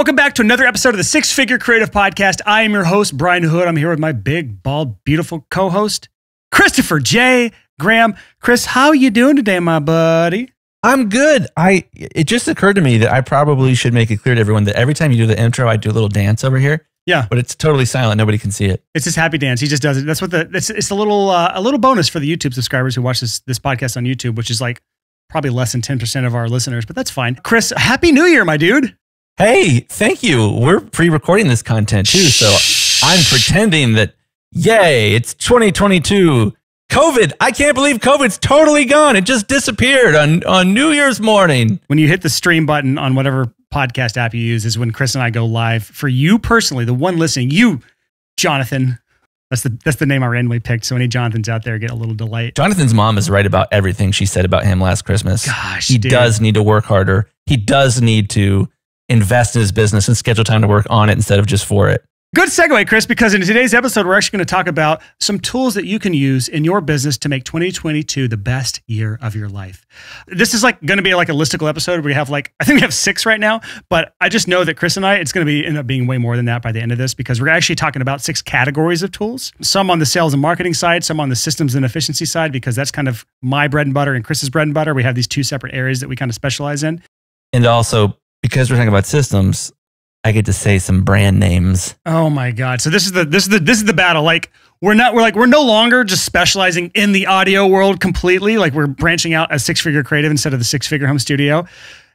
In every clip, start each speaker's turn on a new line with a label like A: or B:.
A: Welcome back to another episode of the Six Figure Creative Podcast. I am your host, Brian Hood. I'm here with my big, bald, beautiful co-host, Christopher J. Graham. Chris, how are you doing today, my buddy?
B: I'm good. It just occurred to me that I probably should make it clear to everyone that every time you do the intro, I do a little dance over here.
A: Yeah,
B: but it's totally silent. Nobody can see it.
A: It's his happy dance. He just does it. That's what it's a little bonus for the YouTube subscribers who watch this podcast on YouTube, which is like probably less than 10% of our listeners, but that's fine. Chris, Happy New Year, my dude.
B: Hey, thank you. We're pre-recording this content too, so I'm pretending that, yay, it's 2022. COVID, I can't believe COVID's totally gone. It just disappeared on New Year's morning.
A: When you hit the stream button on whatever podcast app you use is when Chris and I go live. For you personally, the one listening, you, Jonathan, that's the name I randomly picked. So any Jonathans out there get a little delight.
B: Jonathan's mom is right about everything she said about him last Christmas.
A: Gosh,
B: he does need to work harder. He does need to invest in his business and schedule time to work on it instead of just for it.
A: Good segue, Chris, because in today's episode, we're actually going to talk about some tools that you can use in your business to make 2022 the best year of your life. This is like going to be like a listicle episode. We have I think we have 6 right now, but I just know that Chris and I, it's going to end up being way more than that by the end of this, because we're actually talking about 6 categories of tools, some on the sales and marketing side, some on the systems and efficiency side, because that's kind of my bread and butter and Chris's bread and butter. We have these 2 separate areas that we kind of specialize in.
B: And also, because we're talking about systems, I get to say some brand names.
A: Oh my God. So this is the battle. Like we're no longer just specializing in the audio world completely. Like we're branching out as 6-figure creative instead of the 6-figure home studio.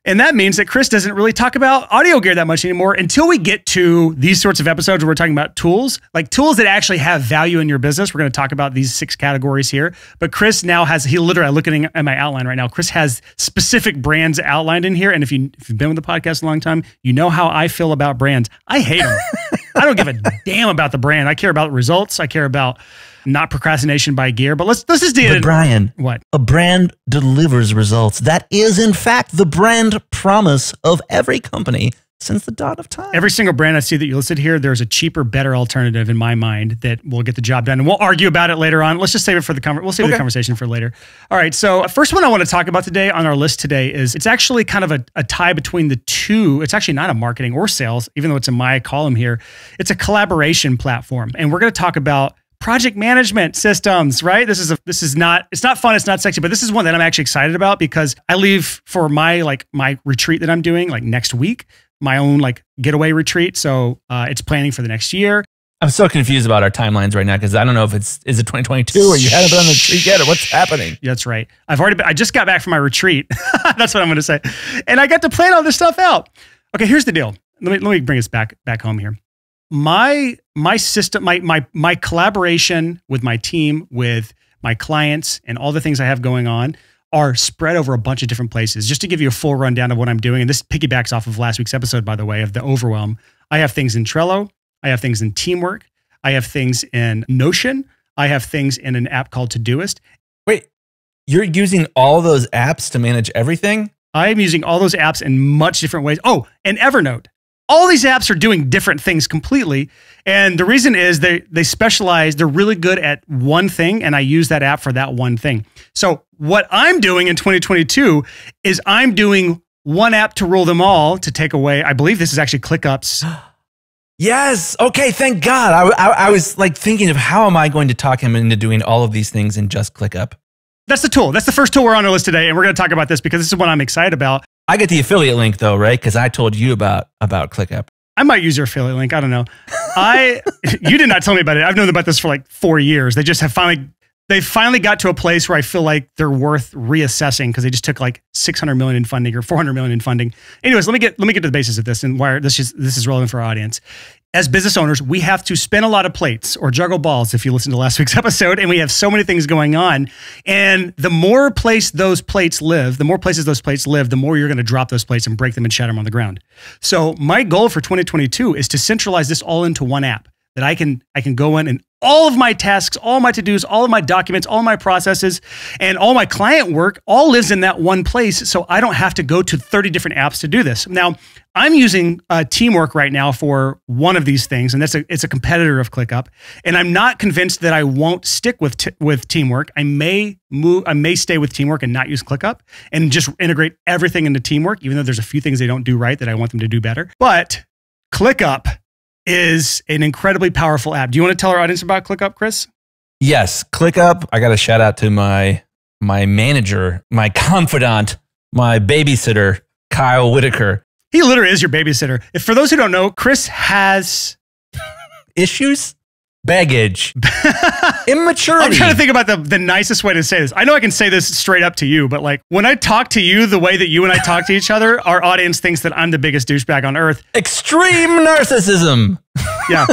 A: And that means that Chris doesn't really talk about audio gear that much anymore until we get to these sorts of episodes where we're talking about tools, like tools that actually have value in your business. We're going to talk about these 6 categories here. But Chris now has, I'm looking at my outline right now. Chris has specific brands outlined in here. And if you've been with the podcast a long time, you know how I feel about brands. I hate them. I don't give a damn about the brand. I care about results. I care about not procrastination by gear. But let's just do it.
B: But Brian,
A: what?
B: A brand delivers results. That is, in fact, the brand promise of every company since the dawn of time.
A: Every single brand I see that you listed here, there's a cheaper, better alternative in my mind that will get the job done. And we'll argue about it later on. Let's just save it for the we'll save the conversation for later. All right. So first one I want to talk about today on our list today is it's actually kind of a tie between the two. It's actually not a marketing or sales, even though it's in my column here. It's a collaboration platform. And we're going to talk about project management systems, right? It's not fun, it's not sexy, but this is one that I'm actually excited about because I leave for my retreat that I'm doing next week, my own getaway retreat. So it's planning for the next year.
B: I'm so confused about our timelines right now because I don't know if is it 2022 or you haven't been on the retreat yet or what's happening.
A: That's right. I just got back from my retreat. That's what I'm going to say. And I got to plan all this stuff out. Okay, here's the deal. Let me bring us back home here. My system, my collaboration with my team, with my clients, and all the things I have going on are spread over a bunch of different places. Just to give you a full rundown of what I'm doing, and this piggybacks off of last week's episode, by the way, of the overwhelm. I have things in Trello. I have things in Teamwork. I have things in Notion. I have things in an app called Todoist.
B: Wait, you're using all those apps to manage everything?
A: I am using all those apps in much different ways. Oh, and Evernote. All these apps are doing different things completely. And the reason is they specialize, they're really good at one thing, and I use that app for that one thing. So what I'm doing in 2022 is I'm doing one app to rule them all, to take away, I believe this is actually ClickUp's.
B: Yes. Okay. Thank God. I was thinking of how am I going to talk him into doing all of these things in just ClickUp?
A: That's the tool. That's the first tool we're on our list today. And we're going to talk about this because this is what I'm excited about.
B: I get the affiliate link though, right? Because I told you about ClickUp.
A: I might use your affiliate link. I don't know. You did not tell me about it. I've known about this for 4 years. They just have finally got to a place where I feel like they're worth reassessing because they just took 600 million in funding or 400 million in funding. Anyways, let me get to the basis of this and why this is relevant for our audience. As business owners, we have to spin a lot of plates or juggle balls if you listen to last week's episode, and we have so many things going on. And the more places those plates live, the more you're going to drop those plates and break them and shatter them on the ground. So my goal for 2022 is to centralize this all into one app that I can go in and all of my tasks, all my to-dos, all of my documents, all my processes, and all my client work all lives in that one place. So I don't have to go to 30 different apps to do this. Now, I'm using Teamwork right now for one of these things, and it's a competitor of ClickUp. And I'm not convinced that I won't stick with Teamwork. I may stay with Teamwork and not use ClickUp and just integrate everything into Teamwork, even though there's a few things they don't do right that I want them to do better. But ClickUp is an incredibly powerful app. Do you want to tell our audience about ClickUp, Chris?
B: Yes, ClickUp. I got to shout out to my manager, my confidant, my babysitter, Kyle Whitaker.
A: He literally is your babysitter. If for those who don't know, Chris has
B: issues, baggage, immaturity.
A: I'm trying to think about the nicest way to say this. I know I can say this straight up to you, but like when I talk to you the way that you and I talk to each other, our audience thinks that I'm the biggest douchebag on earth.
B: Extreme narcissism.
A: Yeah.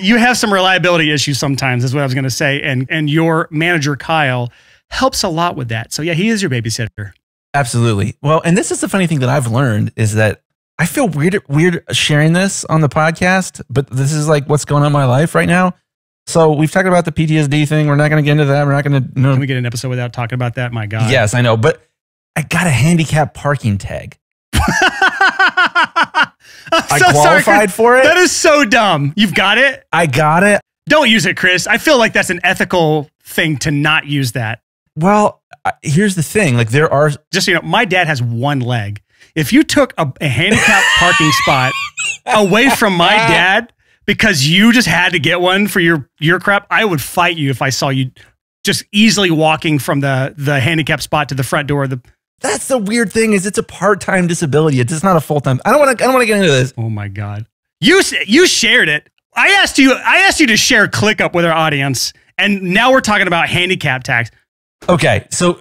A: You have some reliability issues sometimes, is what I was going to say. And your manager, Kyle, helps a lot with that. So yeah, he is your babysitter.
B: Absolutely. Well, and this is the funny thing that I've learned is that I feel weird sharing this on the podcast, but this is like what's going on in my life right now. So we've talked about the PTSD thing. We're not going to get into that. We're not going to. No.
A: Can we get an episode without talking about that? My God.
B: Yes, I know. But I got a handicap parking tag. I qualified for it.
A: That is so dumb. You've got it?
B: I got it.
A: Don't use it, Chris. I feel like that's an ethical thing to not use that.
B: Well, here's the thing. Like there are...
A: Just so you know, my dad has one leg. If you took a handicapped parking spot away from my dad because you just had to get one for your crap, I would fight you if I saw you just easily walking from the handicapped spot to the front door of the...
B: That's the weird thing is it's a part-time disability. It's not a full-time. I don't want to get into this.
A: Oh my God. You shared it. I asked you to share ClickUp with our audience, and now we're talking about handicap tax.
B: Okay, so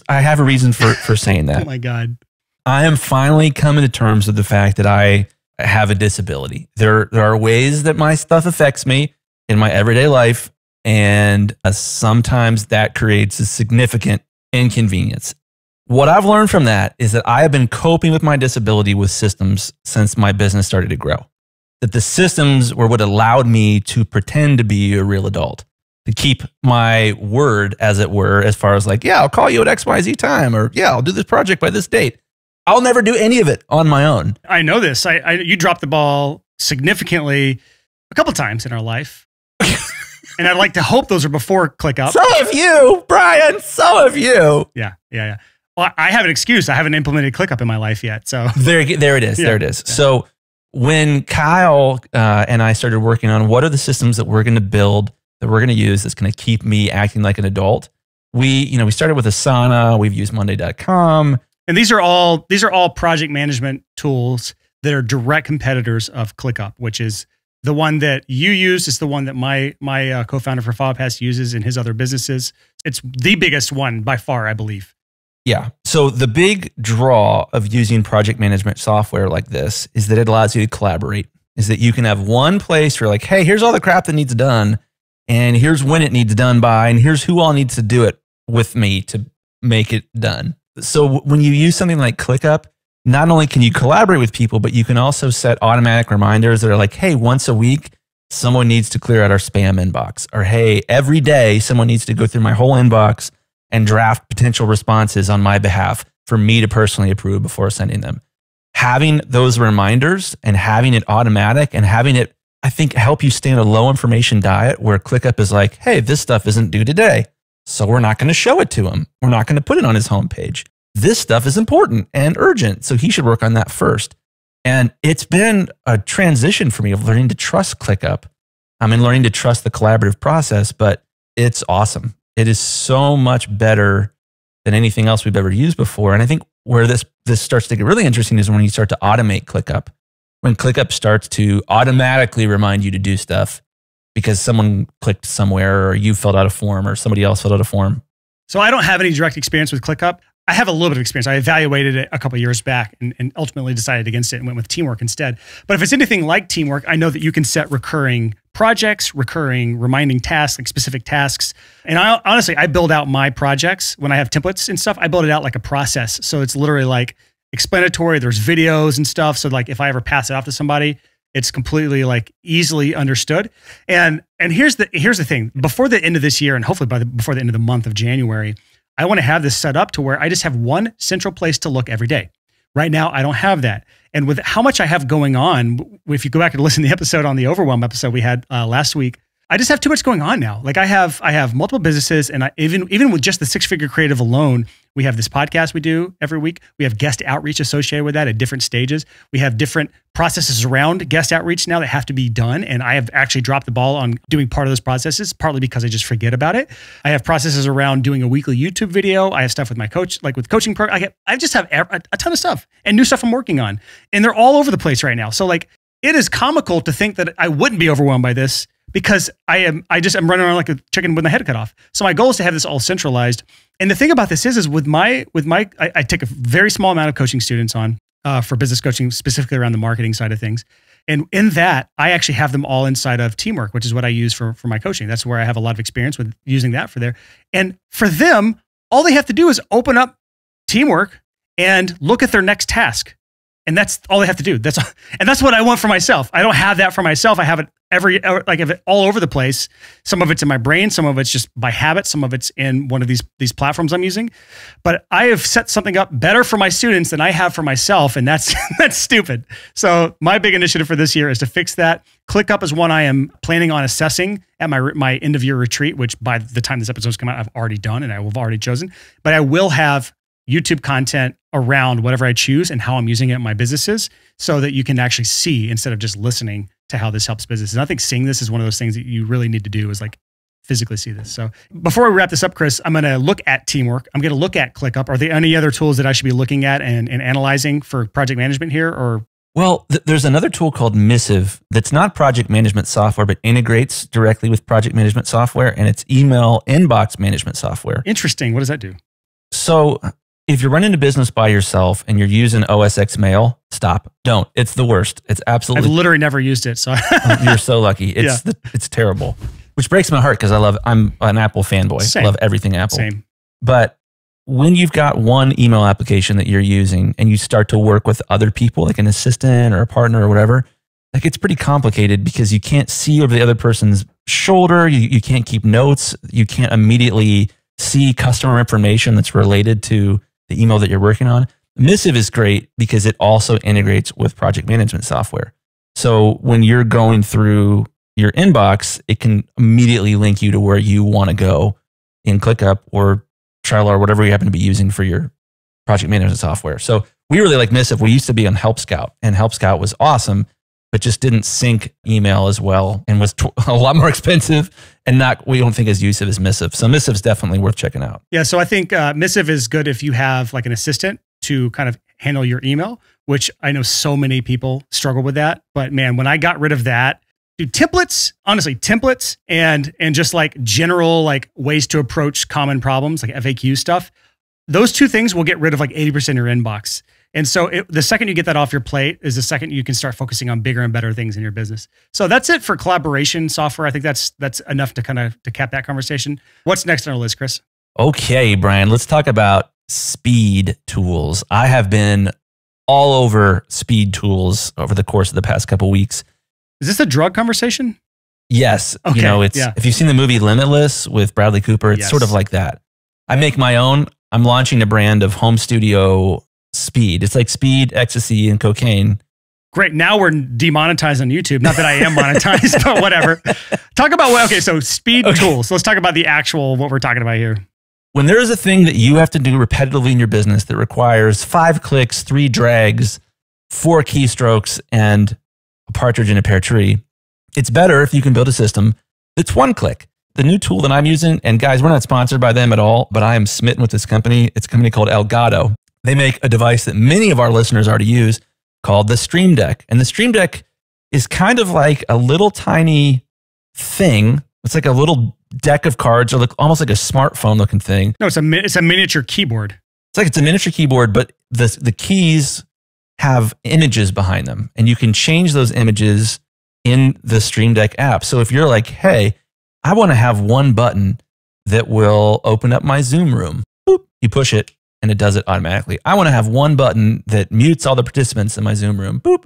B: I have a reason for saying that.
A: Oh my God.
B: I am finally coming to terms with the fact that I have a disability. There are ways that my stuff affects me in my everyday life, and sometimes that creates a significant inconvenience. What I've learned from that is that I have been coping with my disability with systems since my business started to grow. That the systems were what allowed me to pretend to be a real adult, to keep my word, as it were, as far as like, yeah, I'll call you at XYZ time, or yeah, I'll do this project by this date. I'll never do any of it on my own.
A: I know this. You dropped the ball significantly a couple times in our life. And I'd like to hope those are before ClickUp.
B: So have you, Brian. So have you.
A: Yeah. Well, I have an excuse. I haven't implemented ClickUp in my life yet. So
B: there it is. Yeah. There it is. Yeah. So when Kyle and I started working on what are the systems that we're going to build, that we're going to use, that's going to keep me acting like an adult, we started with Asana. We've used Monday.com.
A: And these are all project management tools that are direct competitors of ClickUp, which is the one that you use. Is the one that my co-founder for FobPass uses in his other businesses. It's the biggest one by far, I believe.
B: Yeah. So the big draw of using project management software like this is that it allows you to collaborate, is that you can have one place where like, hey, here's all the crap that needs done, and here's when it needs done by, and here's who all needs to do it with me to make it done. So when you use something like ClickUp, not only can you collaborate with people, but you can also set automatic reminders that are like, hey, once a week, someone needs to clear out our spam inbox. Or hey, every day, someone needs to go through my whole inbox and draft potential responses on my behalf for me to personally approve before sending them. Having those reminders and having it automatic and having it, I think, help you stay on a low information diet where ClickUp is like, hey, this stuff isn't due today, so we're not going to show it to him. We're not going to put it on his homepage. This stuff is important and urgent, so he should work on that first. And it's been a transition for me of learning to trust ClickUp. Learning to trust the collaborative process, but it's awesome. It is so much better than anything else we've ever used before. And I think where this starts to get really interesting is when you start to automate ClickUp. When ClickUp starts to automatically remind you to do stuff because someone clicked somewhere or you filled out a form or somebody else filled out a form.
A: So I don't have any direct experience with ClickUp. I have a little bit of experience. I evaluated it a couple of years back and ultimately decided against it and went with Teamwork instead. But if it's anything like Teamwork, I know that you can set recurring projects, recurring reminding tasks, like specific tasks. And honestly, I build out my projects when I have templates and stuff. I build it out like a process. So it's literally like explanatory. There's videos and stuff. So like if I ever pass it off to somebody, it's completely like easily understood. And here's the thing. Before the end of this year, and hopefully before the end of the month of January, I want to have this set up to where I just have one central place to look every day. Right now, I don't have that. And with how much I have going on, if you go back and listen to the episode on the Overwhelm episode we had last week, I just have too much going on now. Like I have multiple businesses, and even with just the 6-figure creative alone, we have this podcast we do every week. We have guest outreach associated with that at different stages. We have different processes around guest outreach now that have to be done. And I have actually dropped the ball on doing part of those processes, partly because I just forget about it. I have processes around doing a weekly YouTube video. I have stuff with my coach, like with coaching. I just have a ton of stuff and new stuff I'm working on. And they're all over the place right now. So like, it is comical to think that I wouldn't be overwhelmed by this, because I'm running around like a chicken with my head cut off. So my goal is to have this all centralized. And the thing about this is with my, I take a very small amount of coaching students on for business coaching, specifically around the marketing side of things. And in that, I actually have them all inside of Teamwork, which is what I use for my coaching. That's where I have a lot of experience with using that for there. And for them, all they have to do is open up Teamwork and look at their next task. And that's all they have to do. And that's what I want for myself. I don't have that for myself. I have it all over the place. Some of it's in my brain. Some of it's just by habit. Some of it's in one of these platforms I'm using. But I have set something up better for my students than I have for myself. And that's stupid. So my big initiative for this year is to fix that. ClickUp is one I am planning on assessing at my end of year retreat, which by the time this episode's come out, I've already done and I will have already chosen. But I will have YouTube content around whatever I choose and how I'm using it in my businesses, so that you can actually see instead of just listening to how this helps businesses. And I think seeing this is one of those things that you really need to do, is like physically see this. So before we wrap this up, Chris, I'm going to look at Teamwork. I'm going to look at ClickUp. Are there any other tools that I should be looking at and analyzing for project management here? Or
B: Well, there's another tool called Missive that's not project management software, but integrates directly with project management software, and it's email inbox management software.
A: Interesting. What does that do?
B: So if you're running a business by yourself and you're using OSX Mail, stop. Don't. It's the worst. It's absolutely.
A: I've literally never used it. So
B: you're so lucky. It's terrible, which breaks my heart because I'm an Apple fanboy.
A: Same.
B: I love everything Apple.
A: Same.
B: But when you've got one email application that you're using and you start to work with other people, like an assistant or a partner or whatever, like it's pretty complicated because you can't see over the other person's shoulder. You can't keep notes. You can't immediately see customer information that's related to the email that you're working on. Missive is great because it also integrates with project management software. So when you're going through your inbox, it can immediately link you to where you want to go in ClickUp or Trello or whatever you happen to be using for your project management software. So we really like Missive. We used to be on Help Scout, and Help Scout was awesome, but just didn't sync email as well and was a lot more expensive and we don't think as useful as Missive. So Missive is definitely worth checking out.
A: Yeah, so I think Missive is good if you have like an assistant to kind of handle your email, which I know so many people struggle with that. But man, when I got rid of that, dude, templates, honestly, templates and just like general like ways to approach common problems, like FAQ stuff, those two things will get rid of like 80% of your inbox. And so the second you get that off your plate is the second you can start focusing on bigger and better things in your business. So that's it for collaboration software. I think that's enough to cap that conversation. What's next on our list, Chris?
B: Okay, Brian, let's talk about speed tools. I have been all over speed tools over the course of the past couple of weeks.
A: Is this a drug conversation?
B: Yes.
A: Okay,
B: you know, if you've seen the movie Limitless with Bradley Cooper, it's sort of like that. I make my own. I'm launching a brand of home studio speed. It's like speed, ecstasy, and cocaine.
A: Great. Now we're demonetized on YouTube. Not that I am monetized, but whatever. Talk about so speed tools. Let's talk about the actual, what we're talking about here.
B: When there is a thing that you have to do repetitively in your business that requires 5 clicks, 3 drags, 4 keystrokes, and a partridge in a pear tree, it's better if you can build a system that's 1 click. The new tool that I'm using, and guys, we're not sponsored by them at all, but I am smitten with this company. It's a company called Elgato. They make a device that many of our listeners already use called the Streamdeck. And the Streamdeck is kind of like a little tiny thing. It's like a little deck of cards, or almost like a smartphone looking thing.
A: No, it's a miniature keyboard.
B: It's a miniature keyboard, but the keys have images behind them, and you can change those images in the Streamdeck app. So if you're like, hey, I want to have one button that will open up my Zoom room, boop, you push it, and it does it automatically. I want to have one button that mutes all the participants in my Zoom room. Boop.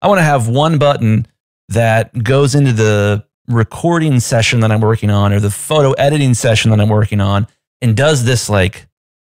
B: I want to have one button that goes into the recording session that I'm working on or the photo editing session that I'm working on and does this like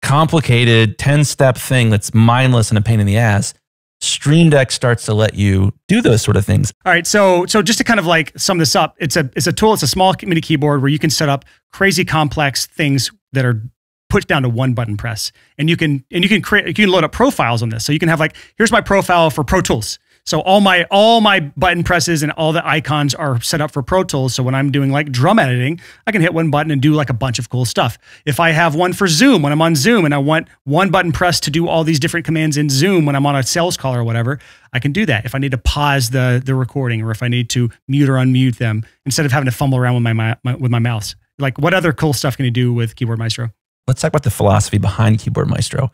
B: complicated 10-step thing that's mindless and a pain in the ass Streamdeck starts to let you do those sort of things.
A: All right, so just to kind of like sum this up, it's a tool. It's a small mini keyboard where you can set up crazy complex things that are pushed down to one button press, and you can load up profiles on this. So you can have like, here's my profile for Pro Tools. So all my button presses and all the icons are set up for Pro Tools. So when I'm doing like drum editing, I can hit one button and do like a bunch of cool stuff. If I have one for Zoom, when I'm on Zoom and I want one button press to do all these different commands in Zoom when I'm on a sales call or whatever, I can do that. If I need to pause the recording, or if I need to mute or unmute them, instead of having to fumble around with my mouse. Like, what other cool stuff can you do with Keyboard Maestro?
B: Let's talk about the philosophy behind Keyboard Maestro.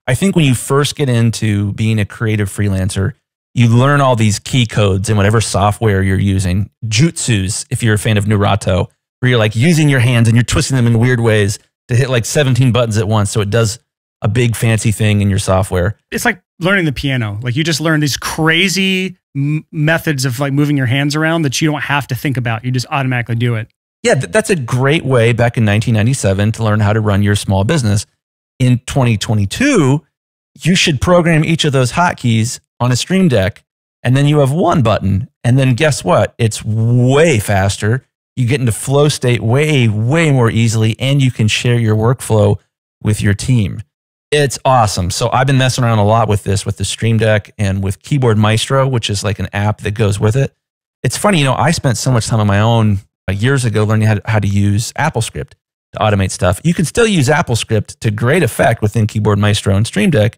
B: I think when you first get into being a creative freelancer, you learn all these key codes in whatever software you're using. Jutsus, if you're a fan of Naruto, where you're like using your hands and you're twisting them in weird ways to hit like 17 buttons at once. So it does a big fancy thing in your software.
A: It's like learning the piano. Like, you just learn these crazy methods of like moving your hands around that you don't have to think about. You just automatically do it.
B: Yeah, that's a great way back in 1997 to learn how to run your small business. In 2022, you should program each of those hotkeys on a Streamdeck, and then you have one button. And then guess what? It's way faster. You get into flow state way, way more easily, and you can share your workflow with your team. It's awesome. So I've been messing around a lot with this, with the Streamdeck and with Keyboard Maestro, which is like an app that goes with it. It's funny, you know, I spent so much time on my own years ago learning how to use AppleScript to automate stuff. You can still use AppleScript to great effect within Keyboard Maestro and Streamdeck,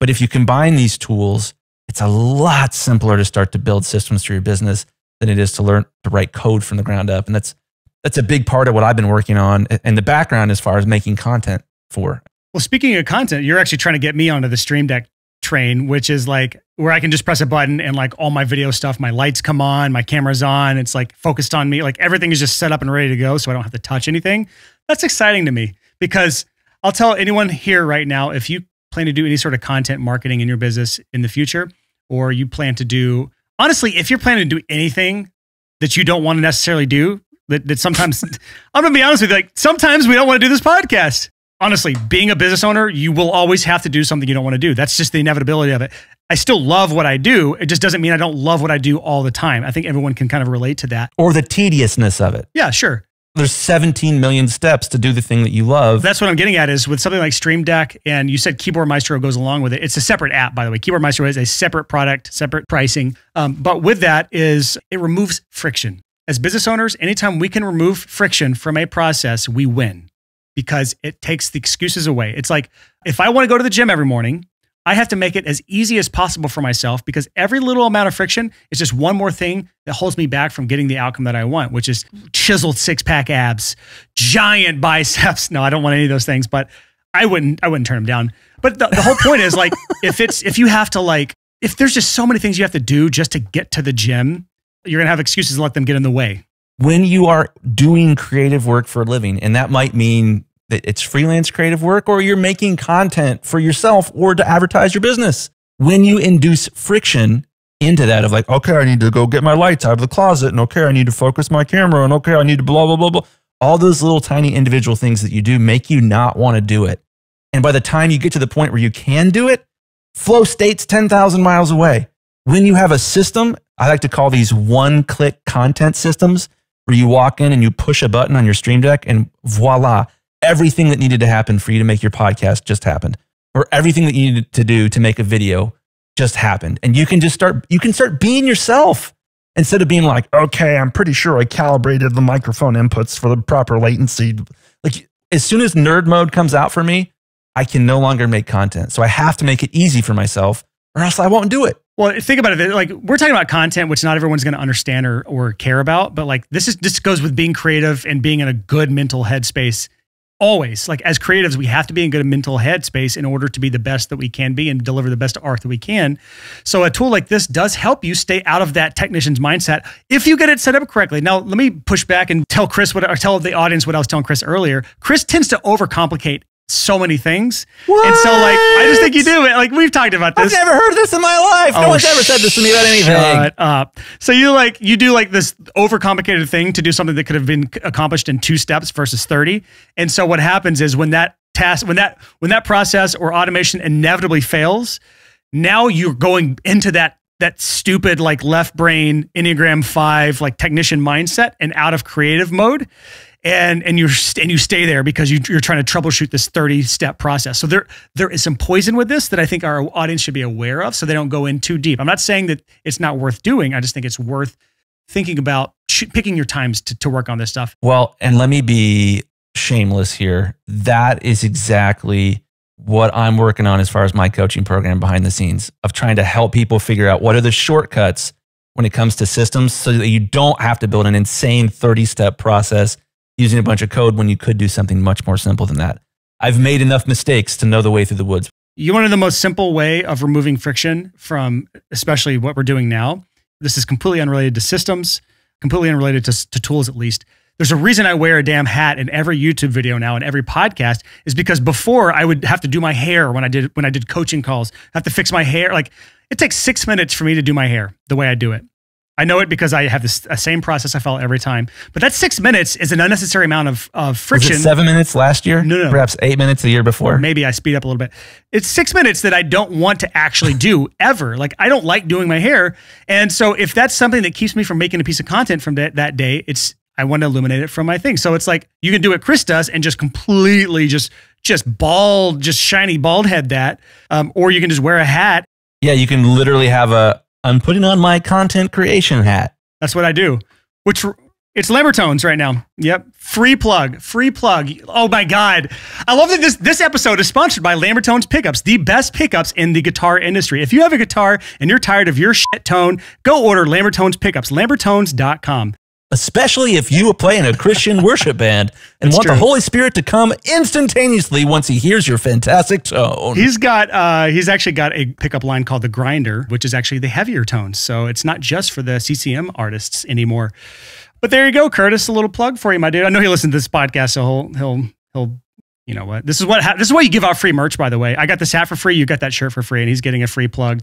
B: but if you combine these tools, it's a lot simpler to start to build systems for your business than it is to learn to write code from the ground up. And that's a big part of what I've been working on in the background as far as making content for.
A: Well, speaking of content, you're actually trying to get me onto the Streamdeck train, which is like where I can just press a button and like all my video stuff, my lights come on, my camera's on, it's like focused on me. Like everything is just set up and ready to go, so I don't have to touch anything. That's exciting to me, because I'll tell anyone here right now, if you plan to do any sort of content marketing in your business in the future, or you plan to do, honestly, if you're planning to do anything that you don't want to necessarily do, that sometimes, I'm going to be honest with you, like sometimes we don't want to do this podcast. Honestly, being a business owner, you will always have to do something you don't want to do. That's just the inevitability of it. I still love what I do. It just doesn't mean I don't love what I do all the time. I think everyone can kind of relate to that.
B: Or the tediousness of it.
A: Yeah, sure.
B: There's 17 million steps to do the thing that you love.
A: That's what I'm getting at, is with something like Streamdeck, and you said Keyboard Maestro goes along with it. It's a separate app, by the way. Keyboard Maestro is a separate product, separate pricing. But with that is it removes friction. As business owners, anytime we can remove friction from a process, we win, because it takes the excuses away. It's like, if I want to go to the gym every morning, I have to make it as easy as possible for myself, because every little amount of friction is just one more thing that holds me back from getting the outcome that I want, which is chiseled six-pack abs, giant biceps. No, I don't want any of those things, but I wouldn't turn them down. But the whole point is, like, if you have to, like, if there's just so many things you have to do just to get to the gym, you're going to have excuses and let them get in the way.
B: When you are doing creative work for a living, and that might mean that it's freelance creative work, or you're making content for yourself or to advertise your business. When you induce friction into that of like, okay, I need to go get my lights out of the closet, and okay, I need to focus my camera, and okay, I need to blah, blah, blah, blah. All those little tiny individual things that you do make you not want to do it. And by the time you get to the point where you can do it, flow state's 10,000 miles away. When you have a system, I like to call these one-click content systems, where you walk in and you push a button on your Streamdeck and voila, everything that needed to happen for you to make your podcast just happened, or everything that you needed to do to make a video just happened. And you can just start being yourself, instead of being like, okay, I'm pretty sure I calibrated the microphone inputs for the proper latency. Like, as soon as nerd mode comes out for me, I can no longer make content. So I have to make it easy for myself, or else I won't do it.
A: Well, think about it. Like, we're talking about content, which not everyone's going to understand or care about. But like, this goes with being creative and being in a good mental headspace. Always, like, as creatives, we have to be in good mental headspace in order to be the best that we can be and deliver the best art that we can. So a tool like this does help you stay out of that technician's mindset if you get it set up correctly. Now, let me push back and tell the audience what I was telling Chris earlier. Chris tends to overcomplicate so many things.
B: What?
A: And so, like, I just think you do it. Like, we've talked about this.
B: I've never heard this in my life. No one's ever said this to me about anything.
A: Shut up. So you do like this overcomplicated thing to do something that could have been accomplished in 2 steps versus 30. And so what happens is when that process or automation inevitably fails, now you're going into that stupid like left brain Enneagram 5 like technician mindset and out of creative mode, and you stay there because you're trying to troubleshoot this 30-step process. So there is some poison with this that I think our audience should be aware of, so they don't go in too deep. I'm not saying that it's not worth doing. I just think it's worth thinking about picking your times to work on this stuff.
B: Well, and let me be shameless here. That is exactly what I'm working on as far as my coaching program behind the scenes, of trying to help people figure out what are the shortcuts when it comes to systems, so that you don't have to build an insane 30-step process using a bunch of code when you could do something much more simple than that. I've made enough mistakes to know the way through the woods.
A: You want to know the most simple way of removing friction from especially what we're doing now? This is completely unrelated to systems, completely unrelated to tools at least. There's a reason I wear a damn hat in every YouTube video now and every podcast, is because before I would have to do my hair when I did coaching calls, I have to fix my hair. Like, it takes 6 minutes for me to do my hair the way I do it. I know it because I have the same process I follow every time. But that 6 minutes is an unnecessary amount of friction.
B: Was it 7 minutes last year?
A: No.
B: Perhaps 8 minutes the year before?
A: Maybe I speed up a little bit. It's 6 minutes that I don't want to actually do ever. Like, I don't like doing my hair. And so if that's something that keeps me from making a piece of content from that day, I want to eliminate it from my thing. So it's like, you can do what Chris does and just completely just shiny bald head that, or you can just wear a hat.
B: Yeah, you can literally have I'm putting on my content creation hat.
A: That's what I do, which it's Lambertones right now. Yep. Free plug. Oh my God. I love that this episode is sponsored by Lambertones Pickups, the best pickups in the guitar industry. If you have a guitar and you're tired of your shit tone, go order Lambertones Pickups, lambertones.com.
B: Especially if you play in a Christian worship band and want the Holy Spirit to come instantaneously once he hears your fantastic tone.
A: He's actually got a pickup line called the Grinder, which is actually the heavier tones. So it's not just for the CCM artists anymore. But there you go, Curtis. A little plug for you, my dude. I know he listens to this podcast, so he'll you know what? This is why you give out free merch, by the way. I got this hat for free. You got that shirt for free, and he's getting a free plug.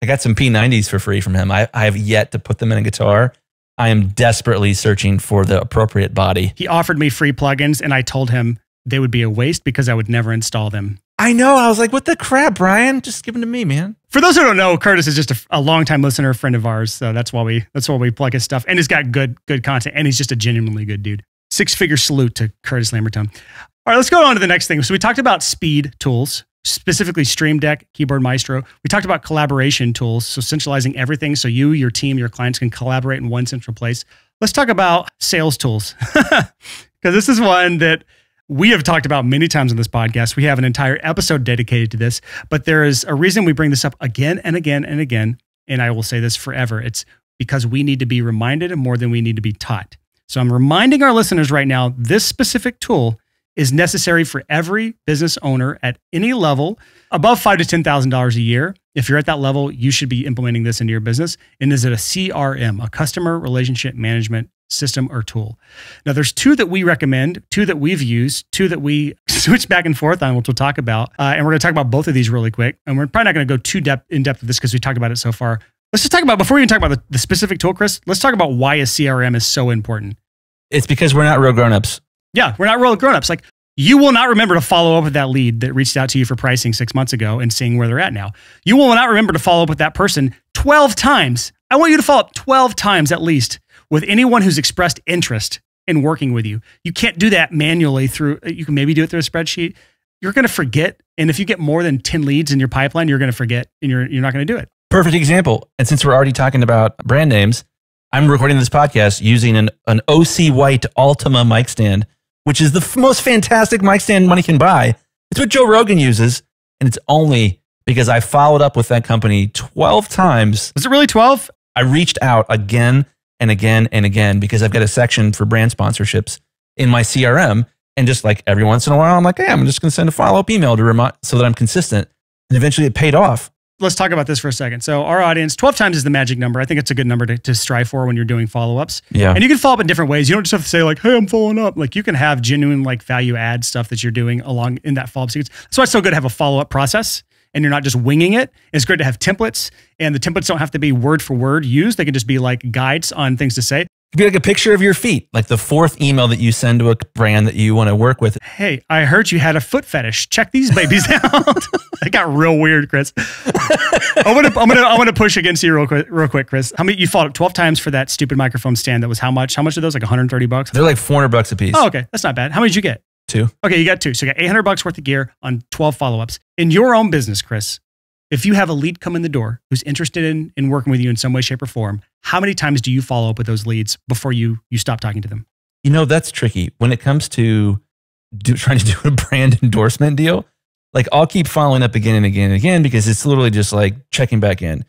B: I got some P90s for free from him. I have yet to put them in a guitar. I am desperately searching for the appropriate body. He
A: offered me free plugins, and I told him they would be a waste because I would never install them.
B: I know. I was like, what the crap, Brian? Just give them to me, man.
A: For those who don't know, Curtis is just a longtime listener, friend of ours. So that's why we plug his stuff. And he's got good content, and he's just a genuinely good dude. 6-figure salute to Curtis Lambertone. All right, let's go on to the next thing. So we talked about speed tools, specifically Streamdeck, Keyboard Maestro. We talked about collaboration tools, so centralizing everything so you, your team, your clients can collaborate in one central place. Let's talk about sales tools, because this is one that we have talked about many times on this podcast. We have an entire episode dedicated to this, but there is a reason we bring this up again and again and again, and I will say this forever. It's because we need to be reminded more than we need to be taught. So I'm reminding our listeners right now, this specific tool is necessary for every business owner at any level above $5,000 to $10,000 a year. If you're at that level, you should be implementing this into your business. And is it a CRM, a customer relationship management system or tool? Now, there's two that we recommend, two that we've used, two that we switch back and forth on, which we'll talk about. And we're going to talk about both of these really quick. And we're probably not going to go too in depth with this because we talked about it so far. Let's just talk about, before we even talk about the specific tool, Chris, let's talk about why a CRM is so important.
B: It's because we're not real grown-ups.
A: Yeah, we're not real grown-ups. Like, you will not remember to follow up with that lead that reached out to you for pricing 6 months ago and seeing where they're at now. You will not remember to follow up with that person 12 times. I want you to follow up 12 times at least with anyone who's expressed interest in working with you. You can't do that manually you can maybe do it through a spreadsheet. You're going to forget. And if you get more than 10 leads in your pipeline, you're going to forget and you're not going to do it.
B: Perfect example. And since we're already talking about brand names, I'm recording this podcast using an OC White Ultima mic stand, which is the most fantastic mic stand money can buy. It's what Joe Rogan uses, and it's only because I followed up with that company 12 times.
A: Was it really 12?
B: I reached out again and again and again because I've got a section for brand sponsorships in my CRM, and just like every once in a while, I'm like, hey, I'm just going to send a follow-up email to remind so that I'm consistent, and eventually it paid off.
A: Let's talk about this for a second. So our audience, 12 times is the magic number. I think it's a good number to strive for when you're doing follow-ups.
B: Yeah.
A: And you can follow up in different ways. You don't just have to say like, hey, I'm following up. Like, you can have genuine like value add stuff that you're doing along in that follow-up sequence. That's why it's so good to have a follow-up process and you're not just winging it. It's great to have templates, and the templates don't have to be word for word used. They can just be like guides on things to say.
B: Could be like a picture of your feet, like the 4th email that you send to a brand that you want to work with.
A: Hey, I heard you had a foot fetish. Check these babies out. That got real weird, Chris. I'm gonna push against you real quick, Chris. How many you followed up 12 times for that stupid microphone stand? That was how much? How much are those? Like $130?
B: They're like $400 a piece.
A: Oh, okay, that's not bad. How many did you get?
B: 2.
A: Okay, you got 2. So you got $800 worth of gear on 12 follow-ups. In your own business, Chris, if you have a lead come in the door who's interested in working with you in some way, shape, or form, how many times do you follow up with those leads before you stop talking to them?
B: You know, that's tricky. When it comes to trying to do a brand endorsement deal, like I'll keep following up again and again and again because it's literally just like checking back in.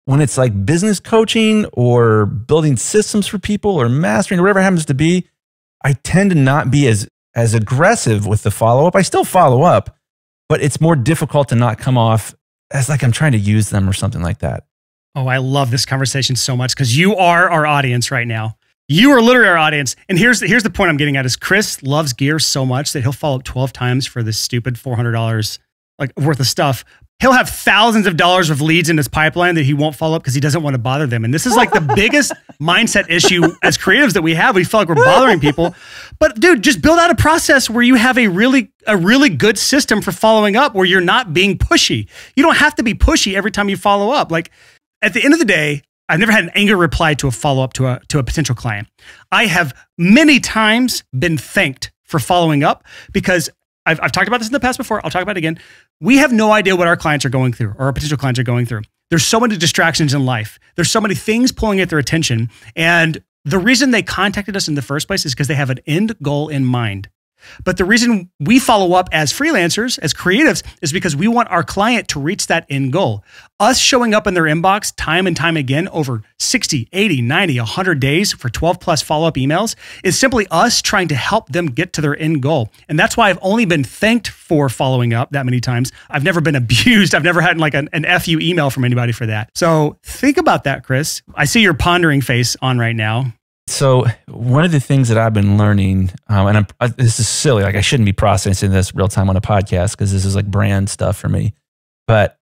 B: When it's like business coaching or building systems for people or mastering or whatever it happens to be, I tend to not be as aggressive with the follow-up. I still follow up, but it's more difficult to not come off as like I'm trying to use them or something like that.
A: Oh, I love this conversation so much because you are our audience right now. You are literally our audience. And here's the point I'm getting at is Chris loves gear so much that he'll follow up 12 times for this stupid $400 like worth of stuff. He'll have thousands of dollars of leads in his pipeline that he won't follow up because he doesn't want to bother them. And this is like the biggest mindset issue as creatives that we have. We feel like we're bothering people. But dude, just build out a process where you have a really good system for following up where you're not being pushy. You don't have to be pushy every time you follow up. Like at the end of the day, I've never had an angry reply to a follow-up to a potential client. I have many times been thanked for following up because I've talked about this in the past before. I'll talk about it again. We have no idea what our clients are going through or our potential clients are going through. There's so many distractions in life. There's so many things pulling at their attention. And the reason they contacted us in the first place is because they have an end goal in mind. But the reason we follow up as freelancers, as creatives, is because we want our client to reach that end goal. Us showing up in their inbox time and time again over 60, 80, 90, 100 days for 12 plus follow-up emails is simply us trying to help them get to their end goal. And that's why I've only been thanked for following up that many times. I've never been abused. I've never had like an FU email from anybody for that. So think about that, Chris. I see your pondering face on right now.
B: So one of the things that I've been learning, and this is silly, like I shouldn't be processing this real time on a podcast because this is like brand stuff for me. But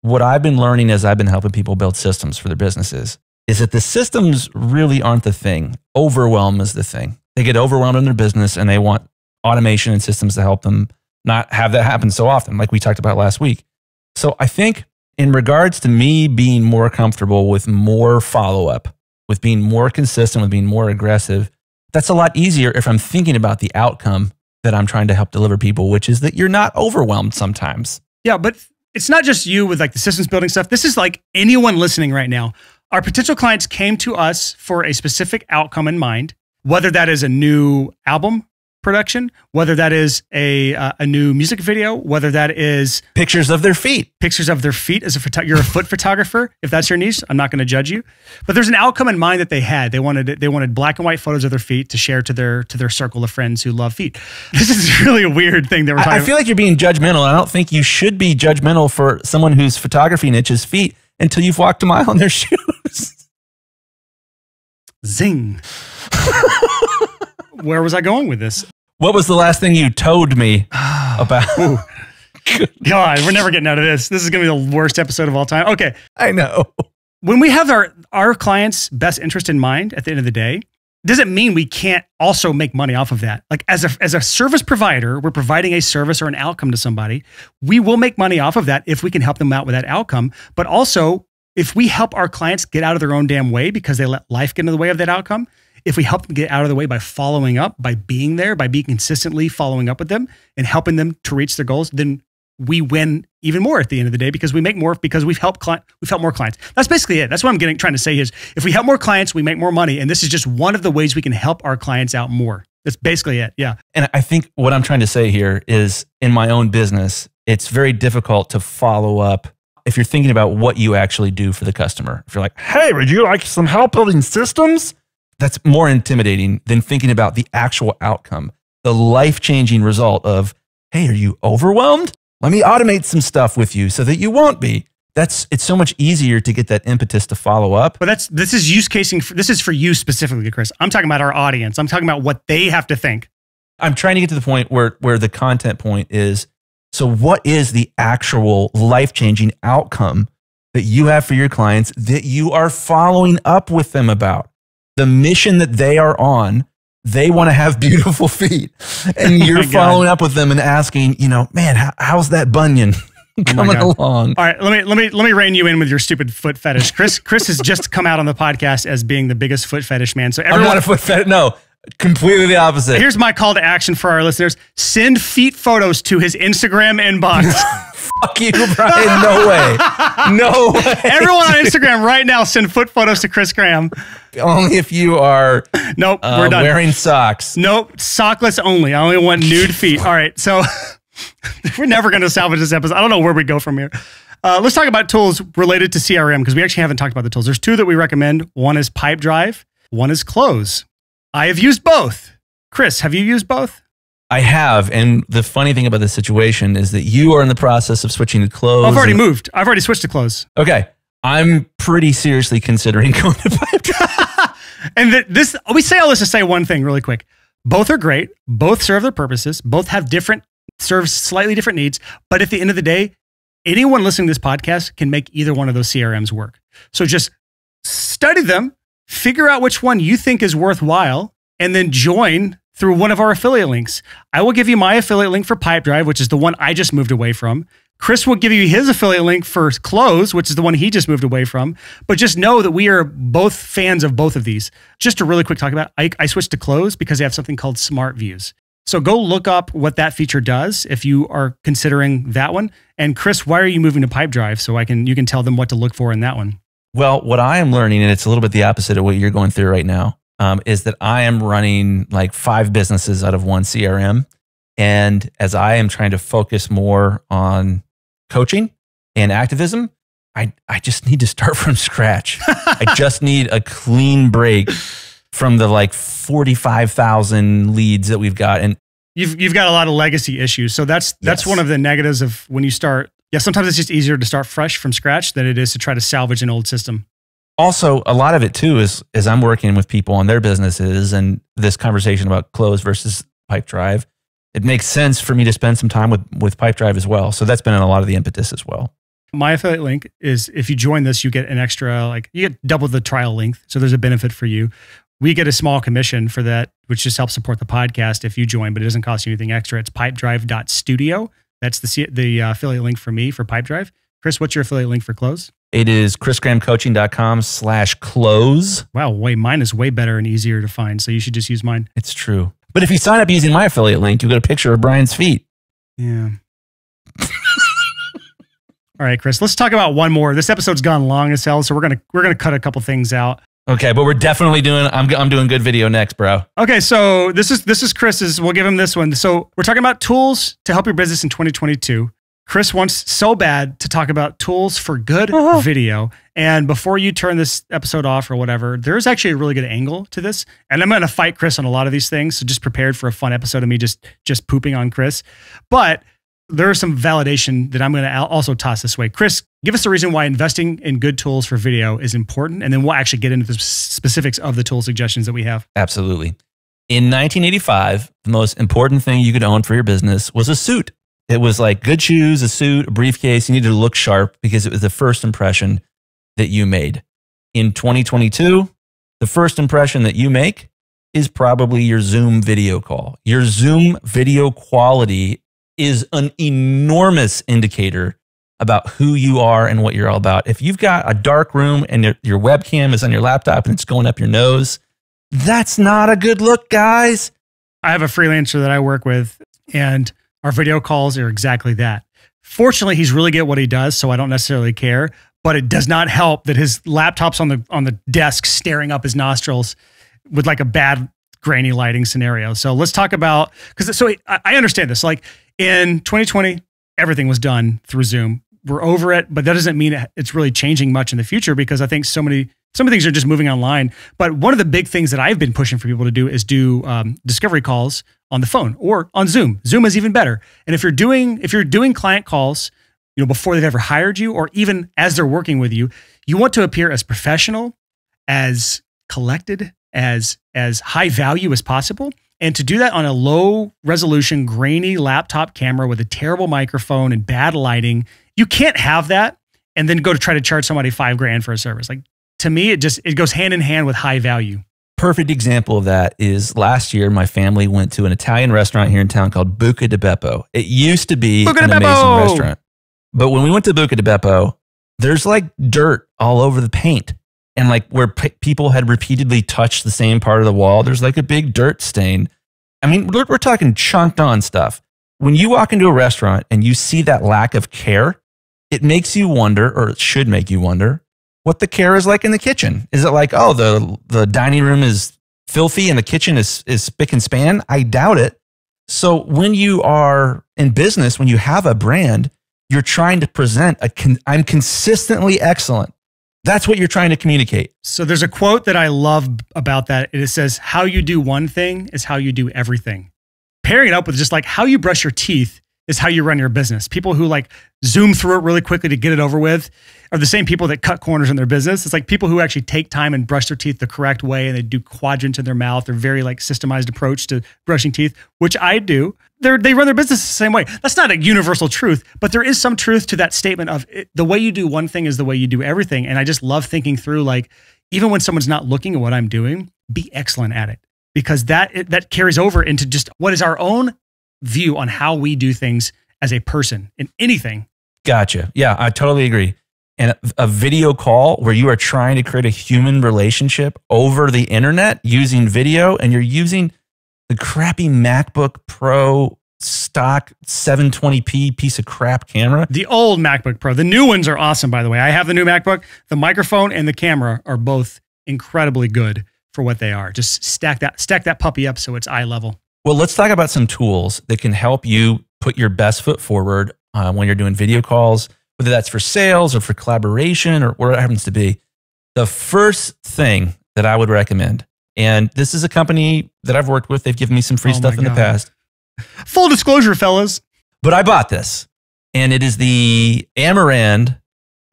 B: what I've been learning as I've been helping people build systems for their businesses is that the systems really aren't the thing. Overwhelm is the thing. They get overwhelmed in their business and they want automation and systems to help them not have that happen so often, like we talked about last week. So I think in regards to me being more comfortable with more follow-up, with being more consistent, with being more aggressive, that's a lot easier if I'm thinking about the outcome that I'm trying to help deliver people, which is that you're not overwhelmed sometimes.
A: Yeah, but it's not just you with like the systems building stuff. This is like anyone listening right now. Our potential clients came to us for a specific outcome in mind, whether that is a new album production, whether that is a new music video, whether that is
B: pictures of their feet.
A: Pictures of their feet as you're a foot photographer. If that's your niche, I'm not going to judge you. But there's an outcome in mind that they had. They wanted black and white photos of their feet to share to their circle of friends who love feet. This is really a weird thing that we're talking about.
B: I feel like you're being judgmental. I don't think you should be judgmental for someone whose photography niche is feet until you've walked a mile in their shoes.
A: Zing. Where was I going with this?
B: What was the last thing you told me about?
A: God, we're never getting out of this. This is going to be the worst episode of all time. Okay.
B: I know.
A: When we have our clients' best interest in mind at the end of the day, doesn't mean we can't also make money off of that. Like as a service provider, we're providing a service or an outcome to somebody. We will make money off of that if we can help them out with that outcome. But also, if we help our clients get out of their own damn way because they let life get in the way of that outcome, if we help them get out of the way by following up, by being there, by being consistently following up with them and helping them to reach their goals, then we win even more at the end of the day because we make more because we've helped more clients. That's basically it. That's what I'm trying to say is if we help more clients, we make more money. And this is just one of the ways we can help our clients out more. That's basically it. Yeah.
B: And I think what I'm trying to say here is in my own business, it's very difficult to follow up if you're thinking about what you actually do for the customer. If you're like, hey, would you like some help building systems? That's more intimidating than thinking about the actual outcome, the life-changing result of, hey, are you overwhelmed? Let me automate some stuff with you so that you won't be. It's so much easier to get that impetus to follow up.
A: But this is use casing. This is for you specifically, Chris. I'm talking about our audience. I'm talking about what they have to think.
B: I'm trying to get to the point where the content point is, so what is the actual life-changing outcome that you have for your clients that you are following up with them about? the mission that they are on. They want to have beautiful feet, and you're following up with them and asking, you know, man, how's that bunion coming along?
A: All right, let me rein you in with your stupid foot fetish. Chris has just come out on the podcast as being the biggest foot fetish man. So everyone,
B: I'm not a foot fetish. No, completely the opposite.
A: Here's my call to action for our listeners: send feet photos to his Instagram inbox.
B: Fuck you, Brian. No way. No way.
A: Everyone on Instagram right now, send foot photos to Chris Graham.
B: Only if you are
A: nope, we're done.
B: Wearing socks.
A: Nope, sockless only. I only want nude feet. All right, so we're never going to salvage this episode. I don't know where we go from here. Let's talk about tools related to CRM because we actually haven't talked about the tools. There's two that we recommend. One is Pipedrive. One is Close. I have used both. Chris, have you used both?
B: I have, and the funny thing about this situation is that you are in the process of switching to Close.
A: I've already moved. I've already switched to Close.
B: Okay. I'm pretty seriously considering going to Pipedrive.
A: And we say all this to say one thing really quick. Both are great. Both serve their purposes. Both have serve slightly different needs. But at the end of the day, anyone listening to this podcast can make either one of those CRMs work. So just study them, figure out which one you think is worthwhile, and then join through one of our affiliate links. I will give you my affiliate link for Pipedrive, which is the one I just moved away from. Chris will give you his affiliate link for Close, which is the one he just moved away from. But just know that we are both fans of both of these. Just to really quick talk about, I switched to Close because they have something called Smart Views. So go look up what that feature does if you are considering that one. And Chris, why are you moving to Pipedrive? So you can tell them what to look for in that one.
B: Well, what I am learning, and it's a little bit the opposite of what you're going through right now, is that I am running like 5 businesses out of one CRM. And as I am trying to focus more on coaching and activism, I just need to start from scratch. I just need a clean break from the like 45,000 leads that we've got. And
A: you've got a lot of legacy issues. So that's one of the negatives of when you start. Yeah, sometimes it's just easier to start fresh from scratch than it is to try to salvage an old system.
B: Also, a lot of it too is I'm working with people on their businesses and this conversation about Close versus Pipedrive. It makes sense for me to spend some time with Pipedrive as well. So that's been a lot of the impetus as well.
A: My affiliate link is if you join this, you get an extra, you get double the trial length. So there's a benefit for you. We get a small commission for that, which just helps support the podcast if you join, but it doesn't cost you anything extra. It's pipedrive.studio. That's the affiliate link for me for Pipedrive. Chris, what's your affiliate link for Close?
B: It is chrisgrahamcoaching.com/close.
A: Wow, mine is way better and easier to find. So you should just use mine.
B: It's true. But if you sign up using my affiliate link, you'll get a picture of Brian's feet.
A: Yeah. All right, Chris, let's talk about one more. This episode's gone long as hell, so we're gonna cut a couple things out.
B: Okay, but we're definitely doing. I'm doing good video next, bro.
A: Okay, so this is Chris's. We'll give him this one. So we're talking about tools to help your business in 2022. Chris wants so bad to talk about tools for good video. And before you turn this episode off or whatever, there's actually a really good angle to this. And I'm going to fight Chris on a lot of these things. So just prepared for a fun episode of me just pooping on Chris. But there is some validation that I'm going to also toss this way. Chris, give us a reason why investing in good tools for video is important. And then we'll actually get into the specifics of the tool suggestions that we have.
B: Absolutely. In 1985, the most important thing you could own for your business was a suit. It was like good shoes, a suit, a briefcase. You needed to look sharp because it was the first impression that you made. In 2022, the first impression that you make is probably your Zoom video call. Your Zoom video quality is an enormous indicator about who you are and what you're all about. If you've got a dark room and your webcam is on your laptop and it's going up your nose, that's not a good look, guys.
A: I have a freelancer that I work with, and our video calls are exactly that. Fortunately, he's really good at what he does, so I don't necessarily care. But it does not help that his laptop's on the desk staring up his nostrils with like a bad grainy lighting scenario. So let's talk about, I understand this. Like in 2020, everything was done through Zoom. We're over it, but that doesn't mean it's really changing much in the future because I think some things are just moving online. But one of the big things that I've been pushing for people to do is do discovery calls on the phone or on Zoom. Zoom is even better. And if you're doing client calls, before they've ever hired you or even as they're working with you, you want to appear as professional, as collected, as high value as possible. And to do that on a low resolution, grainy laptop camera with a terrible microphone and bad lighting, you can't have that and then go to try to charge somebody $5,000 for a service. Like, to me, it goes hand in hand with high value.
B: perfect example of that is last year, my family went to an Italian restaurant here in town called Buca di Beppo. It used to be an amazing restaurant. But when we went to Buca di Beppo, there's like dirt all over the paint. And like where people had repeatedly touched the same part of the wall, there's like a big dirt stain. I mean, we're talking chunked on stuff. When you walk into a restaurant and you see that lack of care, it makes you wonder, or it should make you wonder, what the care is like in the kitchen. Is it like, oh, the dining room is filthy and the kitchen is spick and span? I doubt it. So when you are in business, when you have a brand, you're trying to present I'm consistently excellent. That's what you're trying to communicate.
A: So there's a quote that I love about that. It says, how you do one thing is how you do everything. Pairing it up with just like how you brush your teeth is how you run your business. People who like zoom through it really quickly to get it over with are the same people that cut corners in their business. It's like people who actually take time and brush their teeth the correct way, and they do quadrants in their mouth. They're very like systemized approach to brushing teeth, which I do. They run their business the same way. That's not a universal truth, but there is some truth to that statement of the way you do one thing is the way you do everything. And I just love thinking through, like, even when someone's not looking at what I'm doing, be excellent at it, because that carries over into just what is our own view on how we do things as a person in anything.
B: Gotcha. Yeah, I totally agree. And a video call where you are trying to create a human relationship over the internet using video, and you're using the crappy MacBook Pro stock 720p piece of crap camera.
A: The old MacBook Pro. The new ones are awesome, by the way. I have the new MacBook. The microphone and the camera are both incredibly good for what they are. Just stack that puppy up so it's eye level.
B: Well, let's talk about some tools that can help you put your best foot forward when you're doing video calls, whether that's for sales or for collaboration or whatever it happens to be. The first thing that I would recommend, and this is a company that I've worked with. They've given me some free stuff in the past.
A: Full disclosure, fellas.
B: But I bought this, and it is the Amarand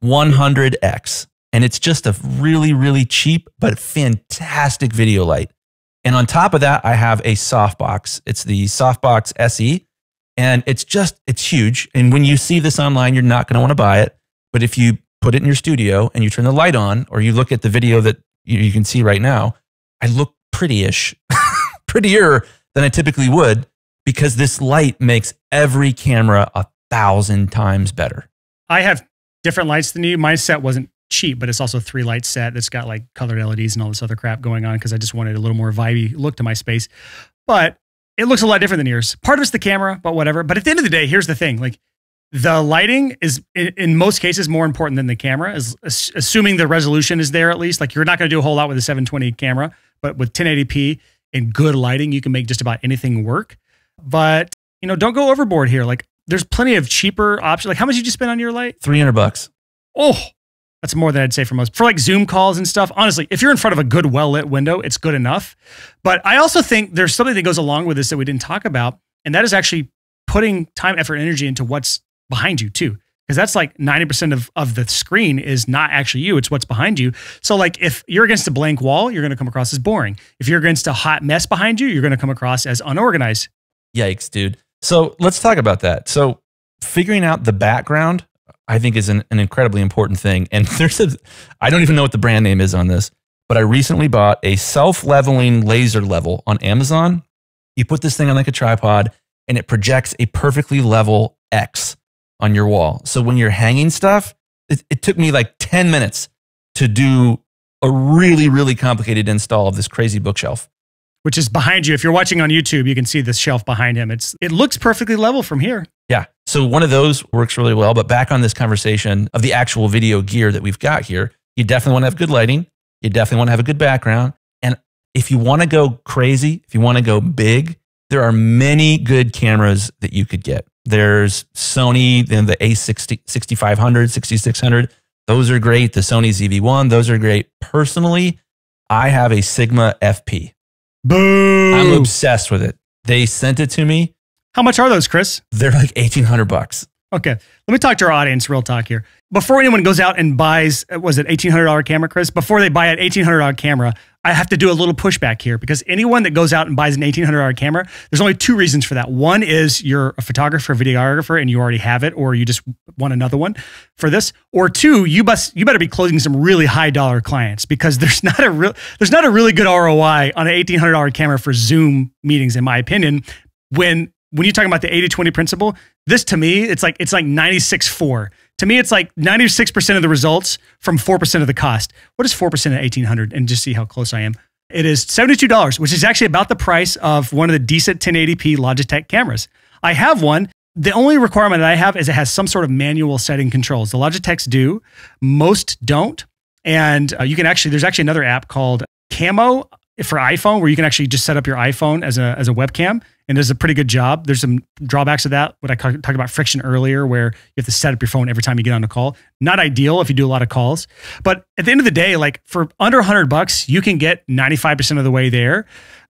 B: 100X. And it's just a really, really cheap but fantastic video light. And on top of that, I have a softbox. It's the Softbox SE. And it's huge. And when you see this online, you're not going to want to buy it. But if you put it in your studio and you turn the light on, or you look at the video that you can see right now, I look pretty-ish, prettier than I typically would, because this light makes every camera 1,000 times better.
A: I have different lights than you. My set wasn't cheap, but it's also a 3-light set that's got like colored LEDs and all this other crap going on, because I just wanted a little more vibey look to my space. But it looks a lot different than yours. Part of it's the camera, but whatever. But at the end of the day, here's the thing. Like, the lighting is, in most cases, more important than the camera, assuming the resolution is there at least. Like, you're not going to do a whole lot with a 720 camera, but with 1080p and good lighting, you can make just about anything work. But, you know, don't go overboard here. Like, there's plenty of cheaper options. Like, how much did you spend on your light?
B: $300.
A: Oh, that's more than I'd say for most. For like Zoom calls and stuff, honestly, if you're in front of a good, well-lit window, it's good enough. But I also think there's something that goes along with this that we didn't talk about, and that is actually putting time, effort, and energy into what's behind you too. Because that's like 90% of the screen is not actually you, it's what's behind you. So like, if you're against a blank wall, you're going to come across as boring. If you're against a hot mess behind you, you're going to come across as unorganized.
B: Yikes, dude. So let's talk about that. So figuring out the background, I think, is an incredibly important thing. And I don't even know what the brand name is on this, but I recently bought a self-leveling laser level on Amazon. You put this thing on like a tripod, and it projects a perfectly level X on your wall. So when you're hanging stuff, it took me like 10 minutes to do a really, really complicated install of this crazy bookshelf.
A: Which is behind you. If you're watching on YouTube, you can see this shelf behind him. It looks perfectly level from here.
B: Yeah. So one of those works really well. But back on this conversation of the actual video gear that we've got here, you definitely want to have good lighting. You definitely want to have a good background. And if you want to go crazy, if you want to go big, there are many good cameras that you could get. There's Sony, then the A60, 6500, 6600. Those are great. The Sony ZV-1, those are great. Personally, I have a Sigma FP.
A: Boo!
B: I'm obsessed with it. They sent it to me.
A: How much are those, Chris?
B: They're like $1,800.
A: Okay. Let me talk to our audience, real talk here. Before anyone goes out and buys, was it $1,800 camera, Chris? Before they buy an $1,800 camera, I have to do a little pushback here because anyone that goes out and buys an $1,800 camera, there's only two reasons for that. One is you're a photographer, videographer, and you already have it, or you just want another one for this. Or two, you better be closing some really high dollar clients because there's not a really good ROI on an $1,800 camera for Zoom meetings, in my opinion. When you're talking about the 80-20 principle, this to me, it's like 96-4. To me, it's like 96% of the results from 4% of the cost. What is 4% of 1,800? And just see how close I am. It is $72, which is actually about the price of one of the decent 1080p Logitech cameras. I have one. The only requirement that I have is it has some sort of manual setting controls. The Logitechs do. Most don't. And there's actually another app called Camo for iPhone where you can actually just set up your iPhone as a webcam. And does a pretty good job. There's some drawbacks of that. What I talked about friction earlier, where you have to set up your phone every time you get on a call. Not ideal if you do a lot of calls. But at the end of the day, like for under $100, you can get 95% of the way there.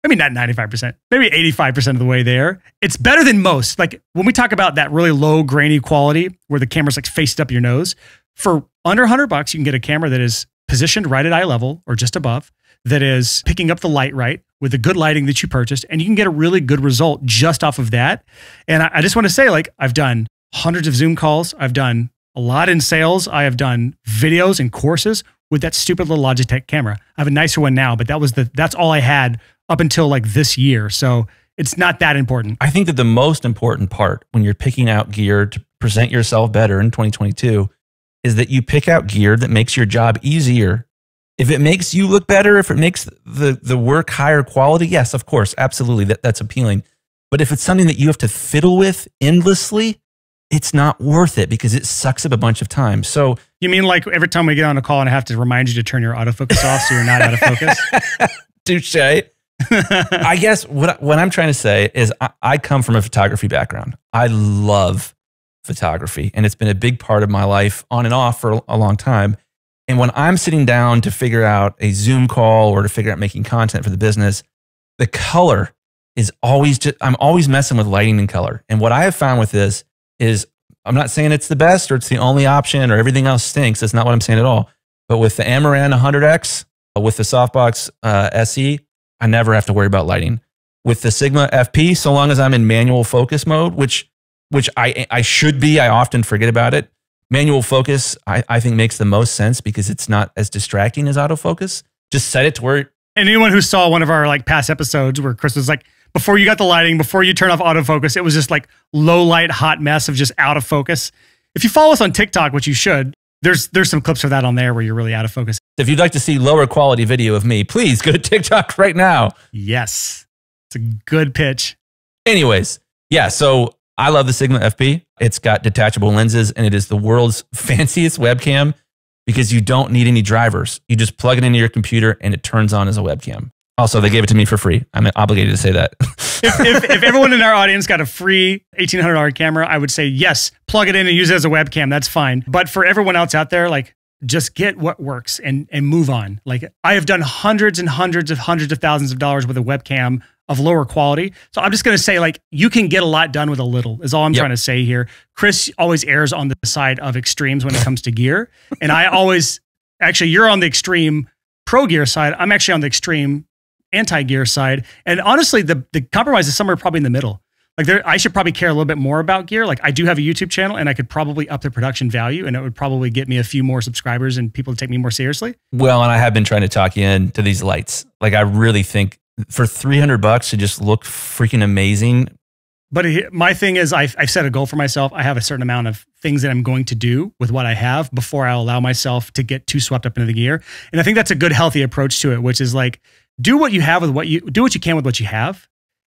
A: Maybe not 95%, maybe 85% of the way there. It's better than most. Like when we talk about that really low grainy quality where the camera's like faced up your nose, for under $100, you can get a camera that is positioned right at eye level or just above, that is picking up the light right with the good lighting that you purchased, and you can get a really good result just off of that. And I just want to say, like, I've done hundreds of Zoom calls. I've done a lot in sales. I have done videos and courses with that stupid little Logitech camera. I have a nicer one now, but that's all I had up until like this year. So it's not that important.
B: I think that the most important part when you're picking out gear to present yourself better in 2022 is that you pick out gear that makes your job easier. If it makes you look better, if it makes the work higher quality, yes, of course, absolutely, that's appealing. But if it's something that you have to fiddle with endlessly, it's not worth it because it sucks up a bunch of time. So
A: you mean like every time we get on a call and I have to remind you to turn your autofocus off so you're not out of focus?
B: Touche. I guess what I'm trying to say is I come from a photography background. I love photography, and it's been a big part of my life on and off for a long time. And when I'm sitting down to figure out a Zoom call or to figure out making content for the business, the color is I'm always messing with lighting and color. And what I have found with this is, I'm not saying it's the best or it's the only option or everything else stinks. That's not what I'm saying at all. But with the Amaran 100X, with the Softbox SE, I never have to worry about lighting. With the Sigma FP, so long as I'm in manual focus mode, which I should be, I often forget about it. Manual focus, I think, makes the most sense because it's not as distracting as autofocus. Just set it to where...
A: And anyone who saw one of our like past episodes where Chris was like, before you got the lighting, before you turn off autofocus, it was just like low light, hot mess of just out of focus. If you follow us on TikTok, which you should, there's some clips of that on there where you're really out of focus.
B: If you'd like to see lower quality video of me, please go to TikTok right now.
A: Yes. It's a good pitch.
B: Anyways, yeah, so I love the Sigma FP. It's got detachable lenses and it is the world's fanciest webcam because you don't need any drivers. You just plug it into your computer and it turns on as a webcam. Also, they gave it to me for free. I'm obligated to say that.
A: if everyone in our audience got a free $1,800 camera, I would say, yes, plug it in and use it as a webcam. That's fine. But for everyone else out there, like, just get what works and move on. Like, I have done hundreds and hundreds of thousands of dollars with a webcam of lower quality. So I'm just going to say, like, you can get a lot done with a little is all I'm trying to say here. Chris always errs on the side of extremes when it comes to gear. And I always, actually, you're on the extreme pro gear side. I'm actually on the extreme anti-gear side. And honestly, the compromise is somewhere probably in the middle. Like, I should probably care a little bit more about gear. Like, I do have a YouTube channel and I could probably up the production value and it would probably get me a few more subscribers and people to take me more seriously.
B: Well, and I have been trying to talk you into these lights. Like, I really think for $300 to just look freaking amazing.
A: But my thing is, I've set a goal for myself. I have a certain amount of things that I'm going to do with what I have before I allow myself to get too swept up into the gear. And I think that's a good, healthy approach to it, which is like, do what you have with what you can with what you have.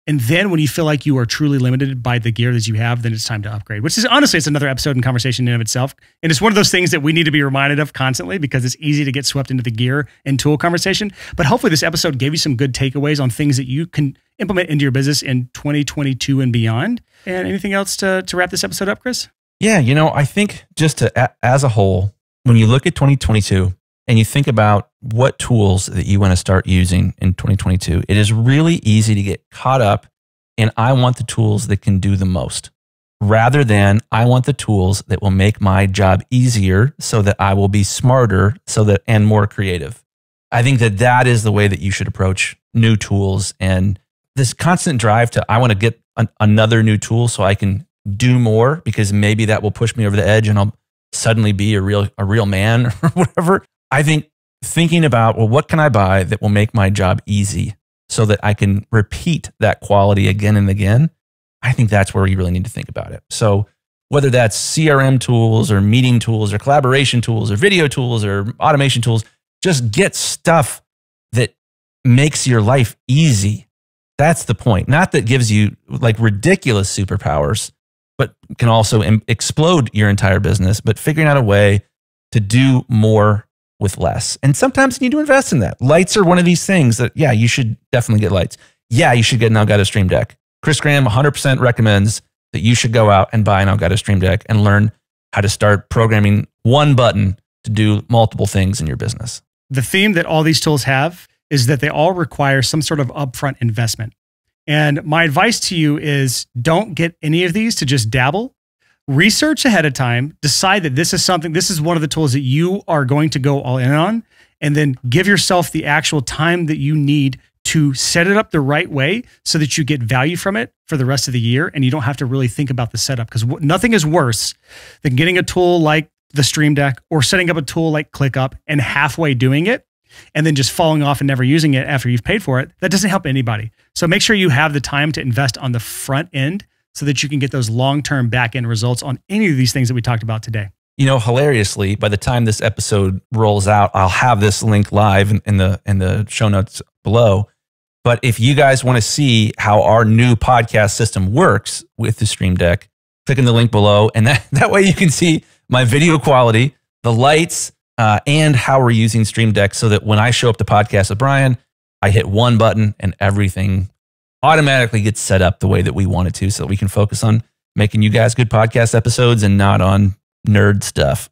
A: And then when you feel like you are truly limited by the gear that you have, then it's time to upgrade, which is honestly, it's another episode and conversation in and of itself. And it's one of those things that we need to be reminded of constantly because it's easy to get swept into the gear and tool conversation. But hopefully this episode gave you some good takeaways on things that you can implement into your business in 2022 and beyond. And anything else to wrap this episode up, Chris?
B: Yeah, you know, I think just as a whole, when you look at 2022 and you think about what tools that you want to start using in 2022, it is really easy to get caught up in I want the tools that can do the most, rather than I want the tools that will make my job easier so that I will be smarter and more creative. I think that that is the way that you should approach new tools, and this constant drive to, I want to get another new tool so I can do more, because maybe that will push me over the edge and I'll suddenly be a real man or whatever. I think thinking about, well, what can I buy that will make my job easy so that I can repeat that quality again and again? I think that's where you really need to think about it. So whether that's CRM tools or meeting tools or collaboration tools or video tools or automation tools, just get stuff that makes your life easy. That's the point. Not that gives you like ridiculous superpowers, but can also explode your entire business, but figuring out a way to do more with less. And sometimes you need to invest in that. Lights are one of these things that, yeah, you should definitely get lights. Yeah, you should get an Elgato Streamdeck. Chris Graham 100% recommends that you should go out and buy an Elgato Streamdeck and learn how to start programming one button to do multiple things in your business.
A: The theme that all these tools have is that they all require some sort of upfront investment. And my advice to you is don't get any of these to just dabble. Research ahead of time, decide that this is one of the tools that you are going to go all in on, and then give yourself the actual time that you need to set it up the right way so that you get value from it for the rest of the year and you don't have to really think about the setup, because nothing is worse than getting a tool like the Stream Deck or setting up a tool like ClickUp and halfway doing it and then just falling off and never using it after you've paid for it. That doesn't help anybody. So make sure you have the time to invest on the front end so that you can get those long-term back-end results on any of these things that we talked about today.
B: You know, hilariously, by the time this episode rolls out, I'll have this link live in the show notes below. But if you guys want to see how our new podcast system works with the Stream Deck, click in the link below. And that way you can see my video quality, the lights, and how we're using Stream Deck, so that when I show up to podcast with Brian, I hit one button and everything automatically gets set up the way that we want it to, so that we can focus on making you guys good podcast episodes and not on nerd stuff.